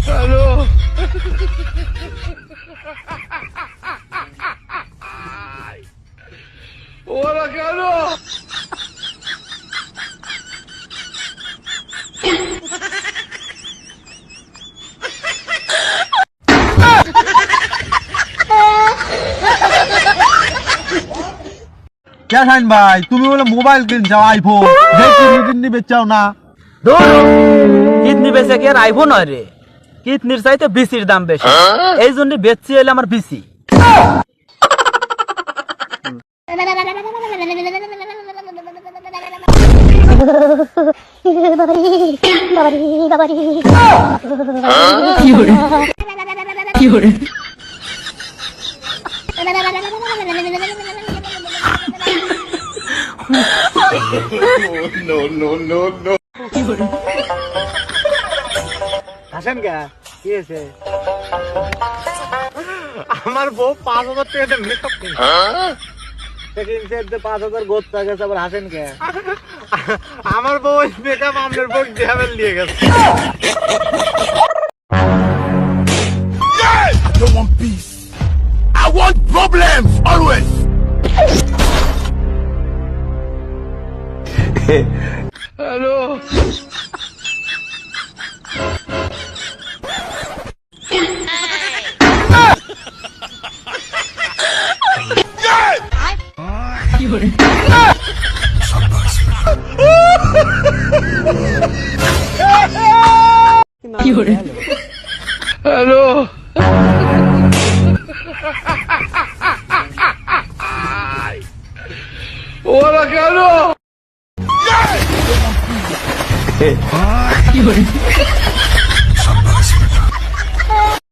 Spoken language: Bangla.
হ্যালো ওরা কেন क्या शाइन भाई तुम्हें बोले मोबाइल किन जाओ आईफोन कितनी बेचाओ ना কিডনি বেচে কি আর আইফোন হয় রে? কিডনির চাইতে বিসির দাম বেশি, এই জন্য বেচছি এলে আমার বিসি। হাসেন কে কি হয়েছে আমার বউ 5,000 টাকা মেকআপ কিনছে 5,000 গোদ গেছে আবার হাসেন কে আমার বউ মেকআপ আমনের বউ দেহাবেল নিয়ে গেছে I want peace. I want problems always. Hello. Hello. ওরা কেন